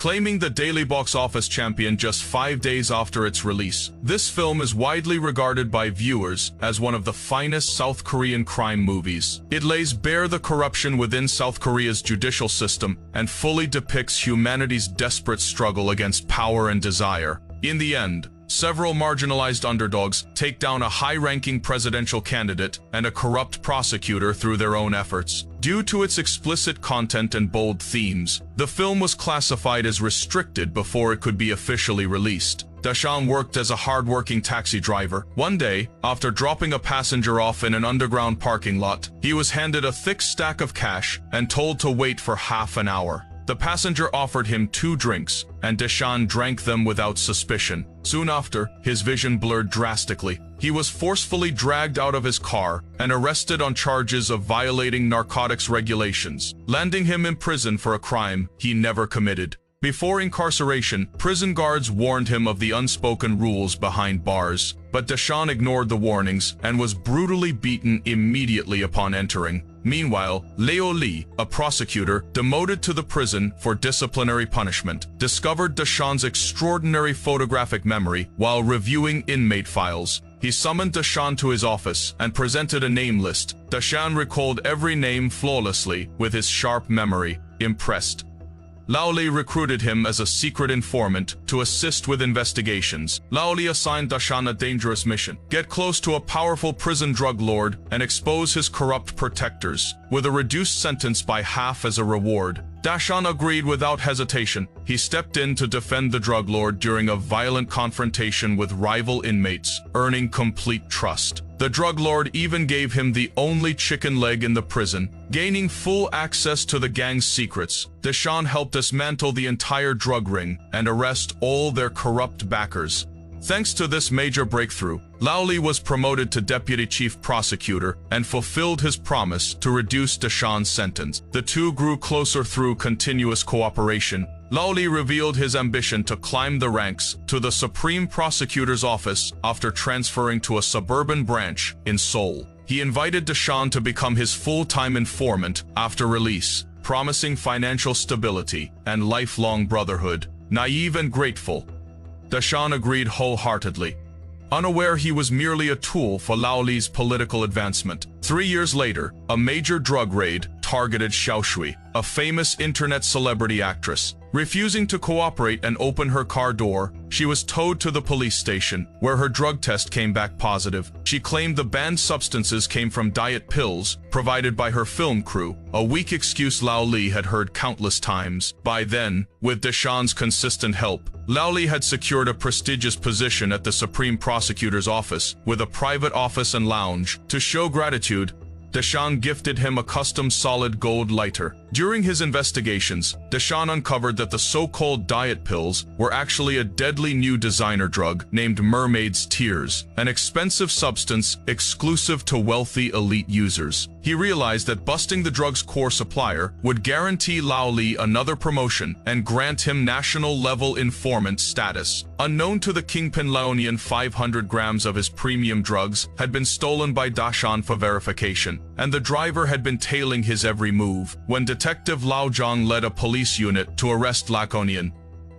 claiming the daily box office champion just 5 days after its release. This film is widely regarded by viewers as one of the finest South Korean crime movies. It lays bare the corruption within South Korea's judicial system and fully depicts humanity's desperate struggle against power and desire. In the end, several marginalized underdogs take down a high-ranking presidential candidate and a corrupt prosecutor through their own efforts. Due to its explicit content and bold themes, the film was classified as restricted before it could be officially released. Dashan worked as a hard-working taxi driver. One day, after dropping a passenger off in an underground parking lot, he was handed a thick stack of cash and told to wait for half an hour. The passenger offered him 2 drinks, and Dashan drank them without suspicion. Soon after, his vision blurred drastically. He was forcefully dragged out of his car and arrested on charges of violating narcotics regulations, landing him in prison for a crime he never committed. Before incarceration, prison guards warned him of the unspoken rules behind bars, but Dashan ignored the warnings and was brutally beaten immediately upon entering. Meanwhile, Leo Lee, a prosecutor demoted to the prison for disciplinary punishment, discovered Dashan's extraordinary photographic memory while reviewing inmate files. He summoned Dashan to his office and presented a name list. Dashan recalled every name flawlessly with his sharp memory. Impressed, Lao Li recruited him as a secret informant to assist with investigations. Lao Li assigned Dashan a dangerous mission: get close to a powerful prison drug lord and expose his corrupt protectors, with a reduced sentence by half as a reward. Dashan agreed without hesitation. He stepped in to defend the drug lord during a violent confrontation with rival inmates, earning complete trust. The drug lord even gave him the only chicken leg in the prison, gaining full access to the gang's secrets. Dashan helped dismantle the entire drug ring and arrest all their corrupt backers. Thanks to this major breakthrough, Lao Li was promoted to deputy chief prosecutor and fulfilled his promise to reduce Dashan's sentence. The two grew closer through continuous cooperation. Lao Li revealed his ambition to climb the ranks to the Supreme Prosecutor's office after transferring to a suburban branch in Seoul. He invited Dashan to become his full-time informant after release, promising financial stability and lifelong brotherhood. Naive and grateful, Dashan agreed wholeheartedly, unaware he was merely a tool for Lao Li's political advancement. 3 years later, a major drug raid targeted Xiao Shui, a famous internet celebrity actress. Refusing to cooperate and open her car door, she was towed to the police station, where her drug test came back positive. She claimed the banned substances came from diet pills provided by her film crew, a weak excuse Lao Li had heard countless times. By then, with Dashan's consistent help, Lao Li had secured a prestigious position at the Supreme Prosecutor's office, with a private office and lounge. To show gratitude, Dashan gifted him a custom solid gold lighter. During his investigations, Dashan uncovered that the so-called diet pills were actually a deadly new designer drug named Mermaid's Tears, an expensive substance exclusive to wealthy elite users. He realized that busting the drug's core supplier would guarantee Lao Li another promotion and grant him national-level informant status. Unknown to the kingpin Laonian, 500 grams of his premium drugs had been stolen by Dashan for verification, and the driver had been tailing his every move. When Detective Lao Zhang led a police unit to arrest Laonian,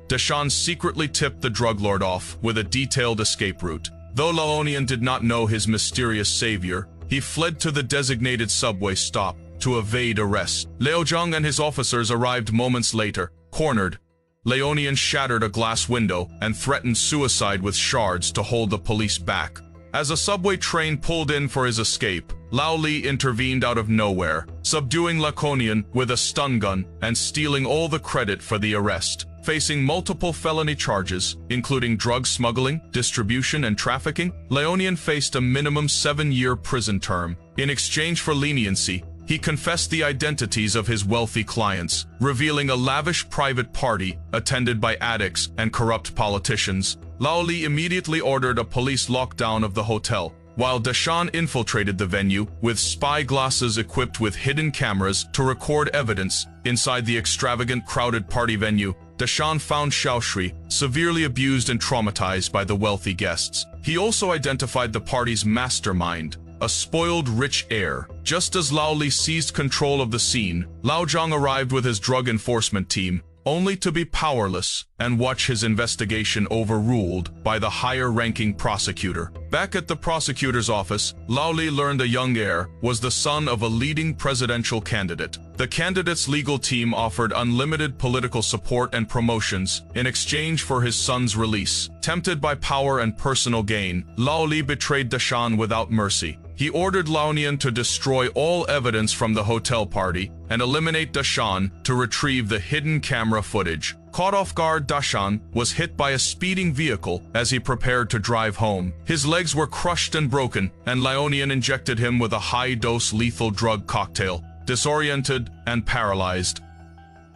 Dashan secretly tipped the drug lord off with a detailed escape route. Though Laonian did not know his mysterious savior, he fled to the designated subway stop to evade arrest. Lao Zhang and his officers arrived moments later. Cornered, Laonian shattered a glass window and threatened suicide with shards to hold the police back. As a subway train pulled in for his escape, Lao Li intervened out of nowhere, subduing Laonian with a stun gun and stealing all the credit for the arrest. Facing multiple felony charges, including drug smuggling, distribution, and trafficking, Laonian faced a minimum 7-year prison term. In exchange for leniency, he confessed the identities of his wealthy clients, revealing a lavish private party attended by addicts and corrupt politicians. Lao Li immediately ordered a police lockdown of the hotel, while Dashan infiltrated the venue with spy glasses equipped with hidden cameras to record evidence. Inside the extravagant, crowded party venue, Dashan found Xiao Shui, severely abused and traumatized by the wealthy guests. He also identified the party's mastermind, a spoiled rich heir. Just as Lao Li seized control of the scene, Lao Zhang arrived with his drug enforcement team, only to be powerless and watch his investigation overruled by the higher-ranking prosecutor. Back at the prosecutor's office, Lao Li learned a young heir was the son of a leading presidential candidate. The candidate's legal team offered unlimited political support and promotions in exchange for his son's release. Tempted by power and personal gain, Lao Li betrayed Dashan without mercy. He ordered Laonian to destroy all evidence from the hotel party and eliminate Dashan to retrieve the hidden camera footage. Caught off guard, Dashan was hit by a speeding vehicle as he prepared to drive home. His legs were crushed and broken, and Laonian injected him with a high-dose lethal drug cocktail. Disoriented and paralyzed,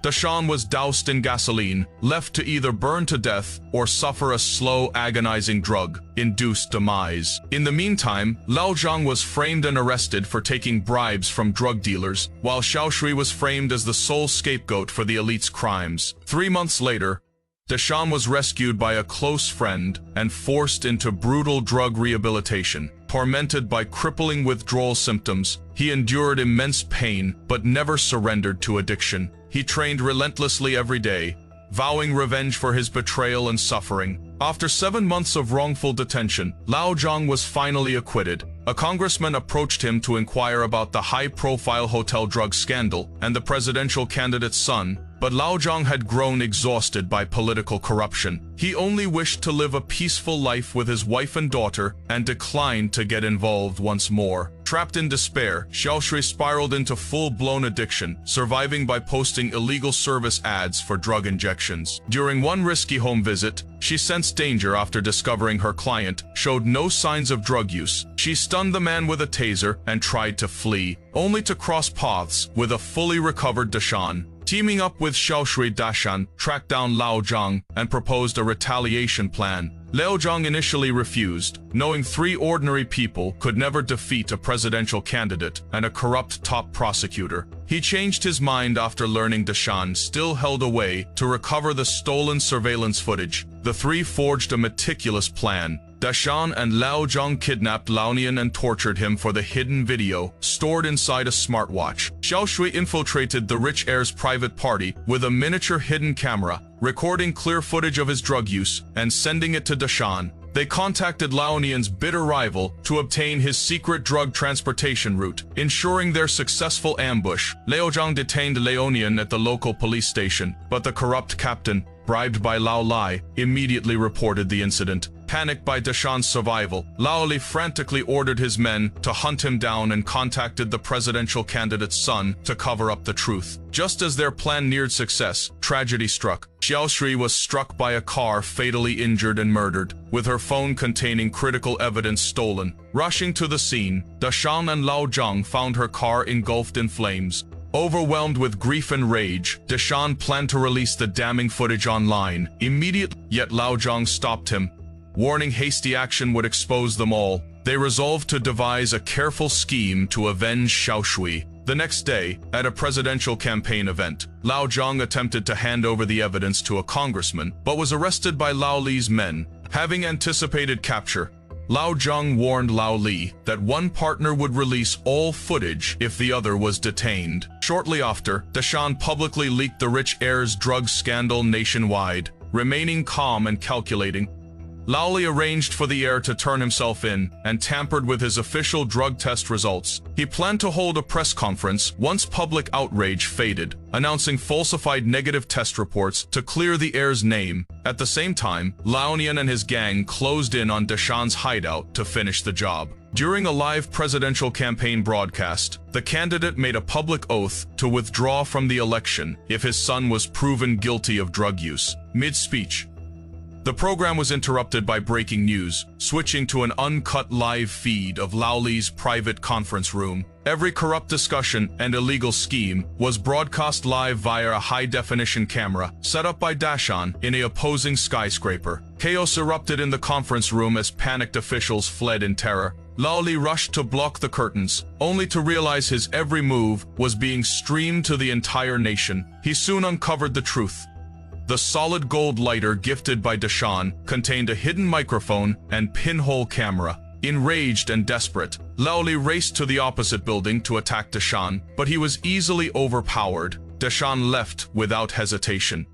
Dashan was doused in gasoline, left to either burn to death or suffer a slow, agonizing drug-induced demise. In the meantime, Lao Zhang was framed and arrested for taking bribes from drug dealers, while Xiaoshui was framed as the sole scapegoat for the elite's crimes. 3 months later, Dashan was rescued by a close friend and forced into brutal drug rehabilitation. Tormented by crippling withdrawal symptoms, he endured immense pain but never surrendered to addiction. He trained relentlessly every day, vowing revenge for his betrayal and suffering. After 7 months of wrongful detention, Lao Zhang was finally acquitted. A congressman approached him to inquire about the high-profile hotel drug scandal and the presidential candidate's son, but Lao Zhang had grown exhausted by political corruption. He only wished to live a peaceful life with his wife and daughter and declined to get involved once more. Trapped in despair, Xiaoshui spiraled into full-blown addiction, surviving by posting illegal service ads for drug injections. During one risky home visit, she sensed danger after discovering her client showed no signs of drug use. She stunned the man with a taser and tried to flee, only to cross paths with a fully recovered Dashan. Teaming up with Xiaoshui, Dashan tracked down Lao Zhang and proposed a retaliation plan. Lao Zhang initially refused, knowing 3 ordinary people could never defeat a presidential candidate and a corrupt top prosecutor. He changed his mind after learning Dashan still held a way to recover the stolen surveillance footage. The 3 forged a meticulous plan. Dashan and Lao Zhang kidnapped Laonian and tortured him for the hidden video stored inside a smartwatch. Xiaoshui infiltrated the rich heir's private party with a miniature hidden camera, recording clear footage of his drug use and sending it to Dashan. They contacted Laonian's bitter rival to obtain his secret drug transportation route, ensuring their successful ambush. Lao Zhang detained Laonian at the local police station, but the corrupt captain, bribed by Lao Li, immediately reported the incident. Panicked by Dashan's survival, Lao Li frantically ordered his men to hunt him down and contacted the presidential candidate's son to cover up the truth. Just as their plan neared success, tragedy struck. Xiaoshui was struck by a car, fatally injured and murdered, with her phone containing critical evidence stolen. Rushing to the scene, Dashan and Lao Zhang found her car engulfed in flames. Overwhelmed with grief and rage, Dashan planned to release the damning footage online immediately, yet Lao Zhang stopped him, warning hasty action would expose them all. They resolved to devise a careful scheme to avenge Xiaoshui. The next day, at a presidential campaign event, Lao Zhang attempted to hand over the evidence to a congressman, but was arrested by Lao Li's men. Having anticipated capture, Lao Zhang warned Lao Li that one partner would release all footage if the other was detained. Shortly after, Dashan publicly leaked the rich heir's drug scandal nationwide. Remaining calm and calculating, Lao Li arranged for the heir to turn himself in and tampered with his official drug test results. He planned to hold a press conference once public outrage faded, announcing falsified negative test reports to clear the heir's name. At the same time, Laonian and his gang closed in on Dashan's hideout to finish the job. During a live presidential campaign broadcast, the candidate made a public oath to withdraw from the election if his son was proven guilty of drug use. Mid-speech, the program was interrupted by breaking news, switching to an uncut live feed of Lao Li's private conference room. Every corrupt discussion and illegal scheme was broadcast live via a high-definition camera set up by Dashan in an opposing skyscraper. Chaos erupted in the conference room as panicked officials fled in terror. Lao Li rushed to block the curtains, only to realize his every move was being streamed to the entire nation. He soon uncovered the truth. The solid gold lighter gifted by Dashan contained a hidden microphone and pinhole camera. Enraged and desperate, Lao Li raced to the opposite building to attack Dashan, but he was easily overpowered. Dashan left without hesitation.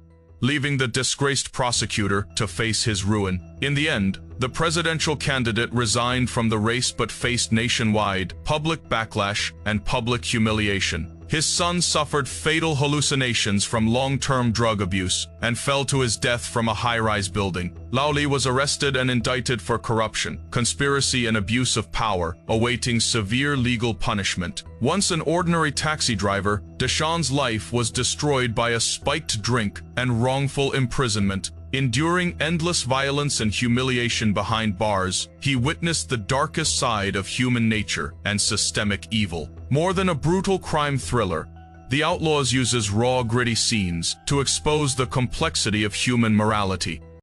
leaving the disgraced prosecutor to face his ruin. In the end, the presidential candidate resigned from the race but faced nationwide public backlash and public humiliation. His son suffered fatal hallucinations from long-term drug abuse and fell to his death from a high-rise building. Lao Li was arrested and indicted for corruption, conspiracy and abuse of power, awaiting severe legal punishment. Once an ordinary taxi driver, Deshawn's life was destroyed by a spiked drink and wrongful imprisonment. Enduring endless violence and humiliation behind bars, he witnessed the darkest side of human nature and systemic evil. More than a brutal crime thriller, The Outlaws uses raw, gritty scenes to expose the complexity of human morality.